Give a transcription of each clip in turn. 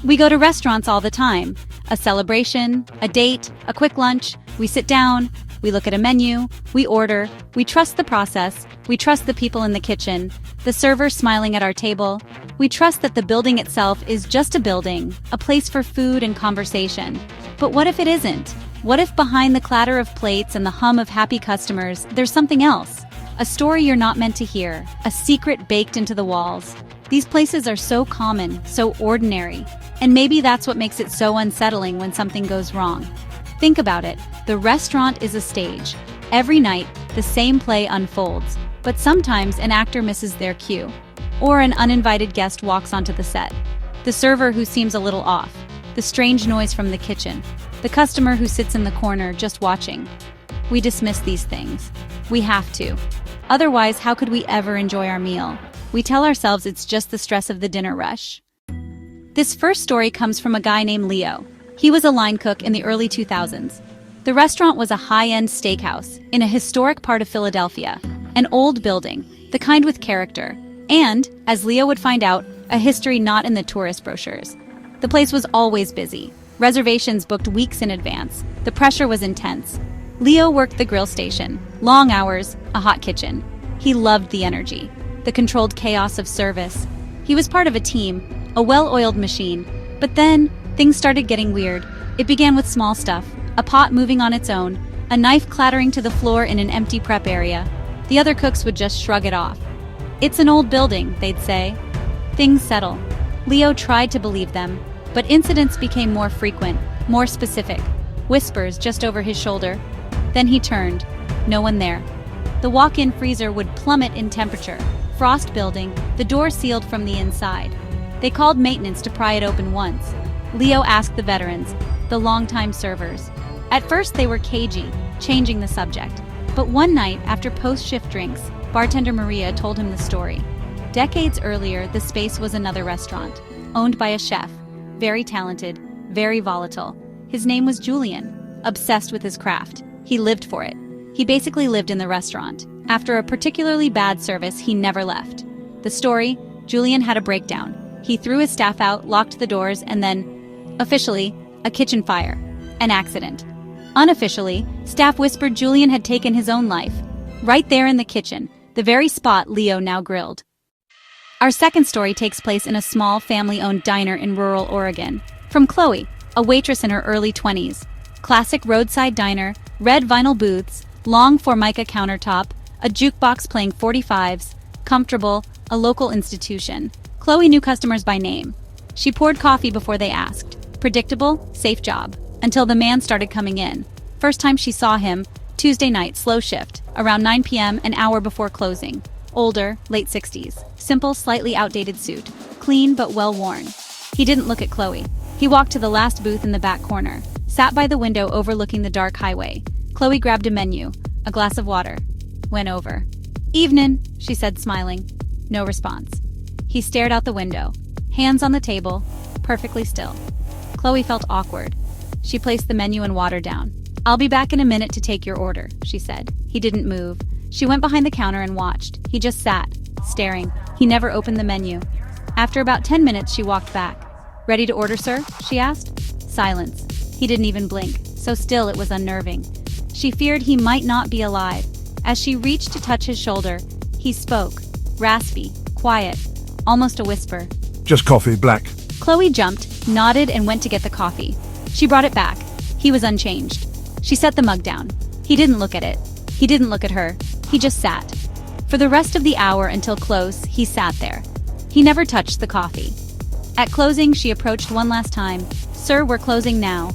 We go to restaurants all the time. A celebration, a date, a quick lunch. We sit down, we look at a menu, we order, we trust the process, we trust the people in the kitchen, the server smiling at our table. We trust that the building itself is just a building, a place for food and conversation. But what if it isn't? What if behind the clatter of plates and the hum of happy customers, there's something else? A story you're not meant to hear, a secret baked into the walls. These places are so common, so ordinary, and maybe that's what makes it so unsettling when something goes wrong. Think about it. The restaurant is a stage. Every night, the same play unfolds, but sometimes an actor misses their cue, or an uninvited guest walks onto the set. The server who seems a little off, the strange noise from the kitchen, the customer who sits in the corner just watching. We dismiss these things. We have to. Otherwise, how could we ever enjoy our meal? We tell ourselves it's just the stress of the dinner rush. This first story comes from a guy named Leo. He was a line cook in the early 2000s. The restaurant was a high-end steakhouse in a historic part of Philadelphia, an old building, the kind with character, and, as Leo would find out, a history not in the tourist brochures. The place was always busy. Reservations booked weeks in advance. The pressure was intense. Leo worked the grill station, long hours, a hot kitchen. He loved the energy, the controlled chaos of service. He was part of a team, a well-oiled machine. But then, things started getting weird. It began with small stuff, a pot moving on its own, a knife clattering to the floor in an empty prep area. The other cooks would just shrug it off. "It's an old building," they'd say. Things settle. Leo tried to believe them, but incidents became more frequent, more specific. Whispers just over his shoulder. Then he turned. No one there. The walk-in freezer would plummet in temperature. Frost building, the door sealed from the inside. They called maintenance to pry it open once. Leo asked the veterans, the longtime servers. At first they were cagey, changing the subject. But one night, after post-shift drinks, bartender Maria told him the story. Decades earlier, the space was another restaurant, owned by a chef, very talented, very volatile. His name was Julian, obsessed with his craft. He lived for it. He basically lived in the restaurant. After a particularly bad service, he never left. The story, Julian had a breakdown. He threw his staff out, locked the doors, and then, officially, a kitchen fire. An accident. Unofficially, staff whispered Julian had taken his own life. Right there in the kitchen, the very spot Leo now grilled. Our second story takes place in a small family-owned diner in rural Oregon. From Chloe, a waitress in her early 20s. Classic roadside diner, red vinyl booths, long Formica countertop, a jukebox playing 45s, comfortable, a local institution. Chloe knew customers by name. She poured coffee before they asked. Predictable, safe job. Until the man started coming in. First time she saw him, Tuesday night, slow shift, around 9 p.m., an hour before closing. Older, late 60s. Simple, slightly outdated suit. Clean but well-worn. He didn't look at Chloe. He walked to the last booth in the back corner, sat by the window overlooking the dark highway. Chloe grabbed a menu, a glass of water. Went over. "Evenin'," she said, smiling. No response. He stared out the window, hands on the table, perfectly still. Chloe felt awkward. She placed the menu and water down. "I'll be back in a minute to take your order," she said. He didn't move. She went behind the counter and watched. He just sat, staring. He never opened the menu. After about 10 minutes, she walked back. "Ready to order, sir?" she asked. Silence. He didn't even blink, so still it was unnerving. She feared he might not be alive. As she reached to touch his shoulder, he spoke, raspy, quiet, almost a whisper. "Just coffee, black." Chloe jumped, nodded, and went to get the coffee. She brought it back. He was unchanged. She set the mug down. He didn't look at it. He didn't look at her. He just sat. For the rest of the hour until close, he sat there. He never touched the coffee. At closing, she approached one last time. "Sir, we're closing now."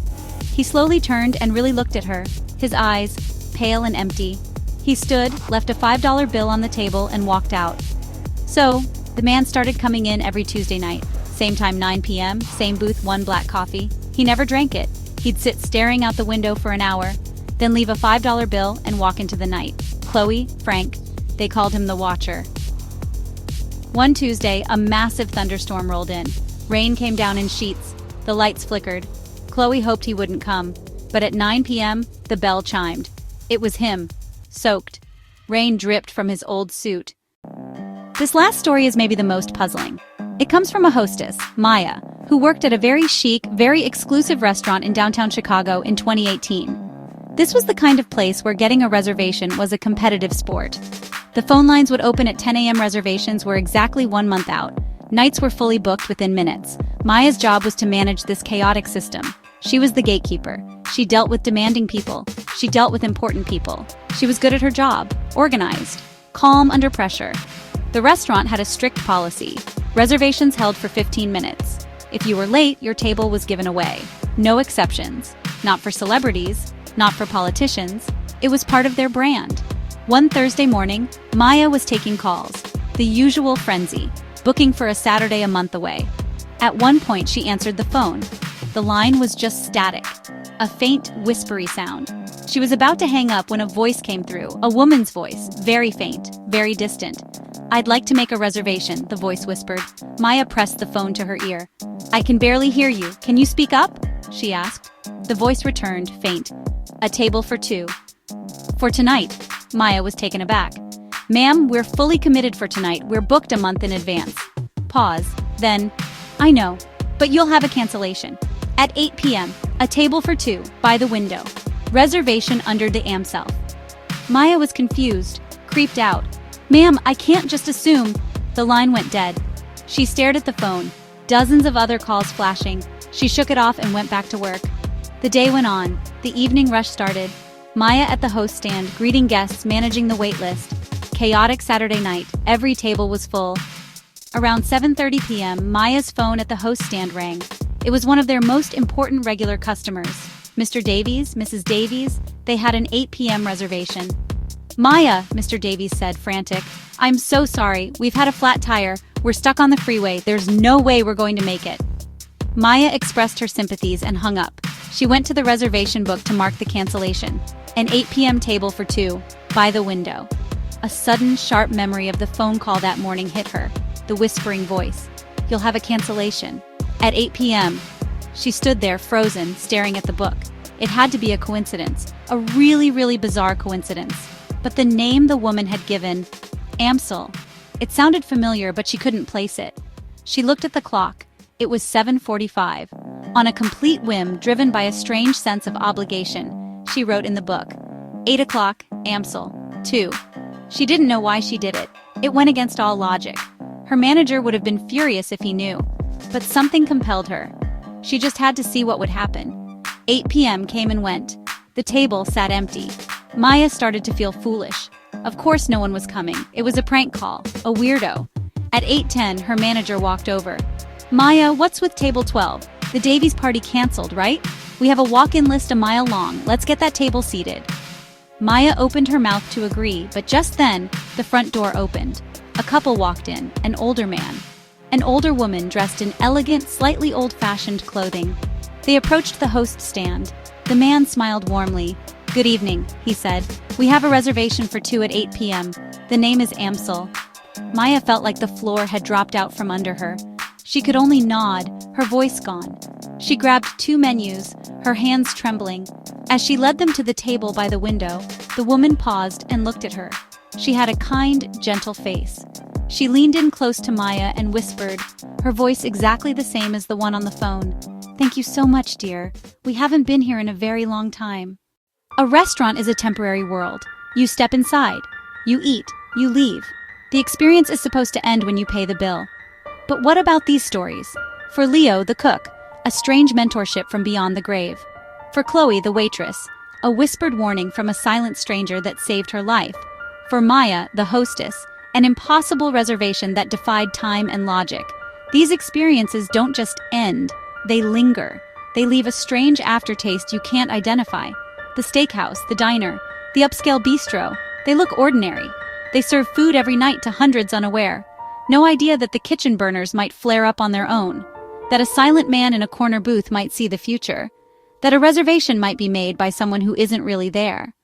He slowly turned and really looked at her, his eyes, pale and empty. He stood, left a $5 bill on the table, and walked out. So, the man started coming in every Tuesday night. Same time, 9 p.m., same booth, one black coffee. He never drank it. He'd sit staring out the window for an hour, then leave a $5 bill and walk into the night. Chloe, Frank, they called him the Watcher. One Tuesday, a massive thunderstorm rolled in. Rain came down in sheets. The lights flickered. Chloe hoped he wouldn't come, but at 9 p.m., the bell chimed. It was him, soaked. Rain dripped from his old suit. This last story is maybe the most puzzling. It comes from a hostess, Maya, who who worked at a very chic, very exclusive restaurant in downtown Chicago in 2018. This was the kind of place where getting a reservation was a competitive sport. The phone lines would open at 10 a.m. Reservations were exactly 1 month out. Nights were fully booked within minutes. Maya's job was to manage this chaotic system. She was the gatekeeper. She dealt with demanding people. She dealt with important people. She was good at her job, organized, calm under pressure. The restaurant had a strict policy. Reservations held for 15 minutes. If you were late, your table was given away. No exceptions. Not for celebrities, not for politicians. It was part of their brand. One Thursday morning, Maya was taking calls. The usual frenzy, booking for a Saturday a month away. At one point, she answered the phone. The line was just static, a faint, whispery sound. She was about to hang up when a voice came through, a woman's voice, very faint, very distant. "I'd like to make a reservation," the voice whispered. Maya pressed the phone to her ear. "I can barely hear you. Can you speak up?" she asked. The voice returned, faint. "A table for 2. "For tonight." Maya was taken aback. "Ma'am, we're fully committed for tonight. We're booked a month in advance." Pause. Then, "I know, but you'll have a cancellation. At 8 p.m., a table for 2, by the window. Reservation under the Amsel." Maya was confused, creeped out. "Ma'am, I can't just assume." The line went dead. She stared at the phone, dozens of other calls flashing. She shook it off and went back to work. The day went on. The evening rush started. Maya at the host stand, greeting guests, managing the wait list. Chaotic Saturday night. Every table was full. Around 7:30 p.m., Maya's phone at the host stand rang. It was one of their most important regular customers. Mr. Davies, Mrs. Davies, they had an 8 p.m. reservation. "Maya," Mr. Davies said, frantic. "I'm so sorry. We've had a flat tire. We're stuck on the freeway. There's no way we're going to make it." Maya expressed her sympathies and hung up. She went to the reservation book to mark the cancellation. An 8 p.m. table for 2, by the window. A sudden, sharp memory of the phone call that morning hit her. The whispering voice. "You'll have a cancellation. At 8 p.m. She stood there, frozen, staring at the book. It had to be a coincidence. A really, really bizarre coincidence. But the name the woman had given, Amsel. It sounded familiar, but she couldn't place it. She looked at the clock. It was 7:45. On a complete whim, driven by a strange sense of obligation, she wrote in the book, 8 o'clock, Amsel, 2. She didn't know why she did it. It went against all logic. Her manager would have been furious if he knew. But something compelled her. She just had to see what would happen. 8 p.m. came and went. The table sat empty. Maya started to feel foolish. Of course no one was coming. It was a prank call. A weirdo. At 8:10, her manager walked over. "Maya, what's with table 12? The Davies party canceled, right? We have a walk-in list a mile long. Let's get that table seated." Maya opened her mouth to agree, but just then, the front door opened. A couple walked in, an older man. An older woman dressed in elegant, slightly old-fashioned clothing. They approached the host stand. The man smiled warmly. "Good evening," he said. "We have a reservation for 2 at 8 p.m. The name is Amsel." Maya felt like the floor had dropped out from under her. She could only nod, her voice gone. She grabbed 2 menus, her hands trembling. As she led them to the table by the window, the woman paused and looked at her. She had a kind, gentle face. She leaned in close to Maya and whispered, her voice exactly the same as the one on the phone. "Thank you so much, dear. We haven't been here in a very long time." A restaurant is a temporary world. You step inside. You eat. You leave. The experience is supposed to end when you pay the bill. But what about these stories? For Leo, the cook, a strange mentorship from beyond the grave. For Chloe, the waitress, a whispered warning from a silent stranger that saved her life. For Maya, the hostess, an impossible reservation that defied time and logic. These experiences don't just end, they linger. They leave a strange aftertaste you can't identify. The steakhouse, the diner, the upscale bistro, they look ordinary. They serve food every night to hundreds unaware. No idea that the kitchen burners might flare up on their own. That a silent man in a corner booth might see the future. That a reservation might be made by someone who isn't really there.